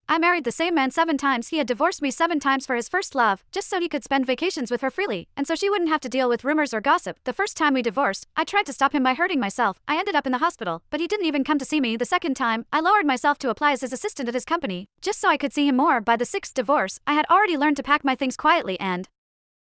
I married the same man 7 times. He had divorced me 7 times for his first love, just so he could spend vacations with her freely, and so she wouldn't have to deal with rumors or gossip. The first time we divorced, I tried to stop him by hurting myself. I ended up in the hospital, but he didn't even come to see me. The second time, I lowered myself to apply as his assistant at his company, just so I could see him more. By the sixth divorce, I had already learned to pack my things quietly and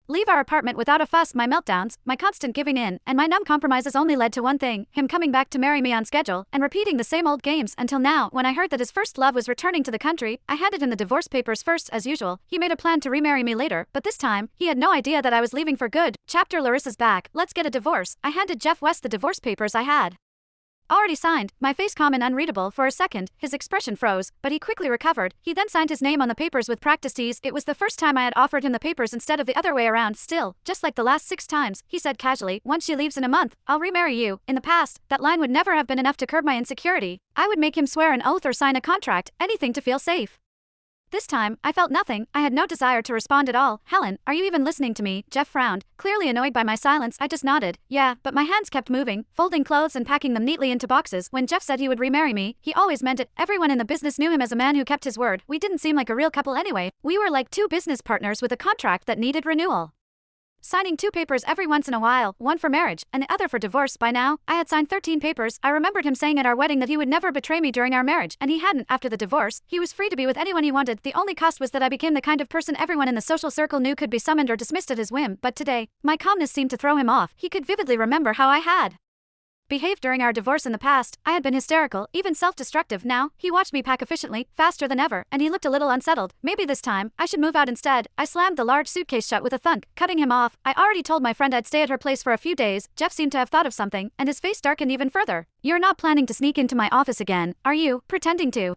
leave our apartment without a fuss. My meltdowns, my constant giving in, and my numb compromises only led to one thing: him coming back to marry me on schedule and repeating the same old games until now. When I heard that his first love was returning to the country, I handed him the divorce papers first. As usual, he made a plan to remarry me later, but this time, he had no idea that I was leaving for good. Chapter: Larissa's back. Let's get a divorce. I handed Jeff West the divorce papers I had already signed, my face calm and unreadable. For a second, his expression froze, but he quickly recovered. He then signed his name on the papers with practiced ease. It was the first time I had offered him the papers instead of the other way around. Still, just like the last 6 times, he said casually, "Once she leaves in a month, I'll remarry you." In the past, that line would never have been enough to curb my insecurity. I would make him swear an oath or sign a contract, anything to feel safe. This time, I felt nothing. I had no desire to respond at all. "Helen, are you even listening to me?" Jeff frowned, clearly annoyed by my silence. I just nodded. Yeah, but my hands kept moving, folding clothes and packing them neatly into boxes. When Jeff said he would remarry me, he always meant it. Everyone in the business knew him as a man who kept his word. We didn't seem like a real couple anyway. We were like two business partners with a contract that needed renewal, signing 2 papers every once in a while, one for marriage and the other for divorce. By now, I had signed 13 papers. I remembered him saying at our wedding that he would never betray me during our marriage, and he hadn't. After the divorce, he was free to be with anyone he wanted. The only cost was that I became the kind of person everyone in the social circle knew could be summoned or dismissed at his whim. But today, my calmness seemed to throw him off. He could vividly remember how I had behaved during our divorce in the past. I had been hysterical, even self-destructive. Now, he watched me pack efficiently, faster than ever, and he looked a little unsettled. Maybe this time, I should move out instead. I slammed the large suitcase shut with a thunk, cutting him off. I already told my friend I'd stay at her place for a few days. Jeff seemed to have thought of something, and his face darkened even further. "You're not planning to sneak into my office again, are you? Pretending to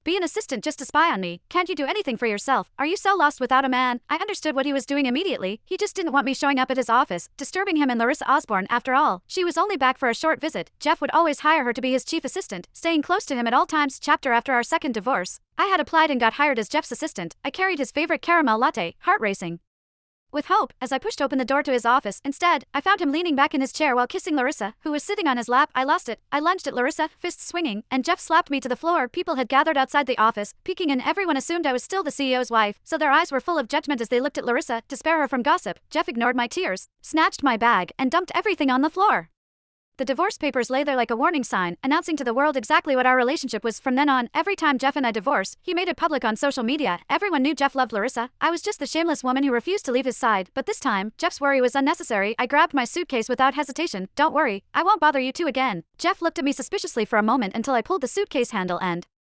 be an assistant just to spy on me? Can't you do anything for yourself? Are you so lost without a man?" I understood what he was doing immediately. He just didn't want me showing up at his office, disturbing him and Larissa Osborne. After all, she was only back for a short visit. Jeff would always hire her to be his chief assistant, staying close to him at all times. Chapter: After our second divorce, I had applied and got hired as Jeff's assistant. I carried his favorite caramel latte, heart racing with hope as I pushed open the door to his office. Instead, I found him leaning back in his chair while kissing Larissa, who was sitting on his lap. I lost it. I lunged at Larissa, fists swinging, and Jeff slapped me to the floor. People had gathered outside the office, peeking in. Everyone assumed I was still the CEO's wife, so their eyes were full of judgment as they looked at Larissa to spare her from gossip. Jeff ignored my tears, snatched my bag, and dumped everything on the floor. The divorce papers lay there like a warning sign, announcing to the world exactly what our relationship was. From then on, every time Jeff and I divorced, he made it public on social media. Everyone knew Jeff loved Larissa. I was just the shameless woman who refused to leave his side. But this time, Jeff's worry was unnecessary. I grabbed my suitcase without hesitation. "Don't worry, I won't bother you two again." Jeff looked at me suspiciously for a moment until I pulled the suitcase handle and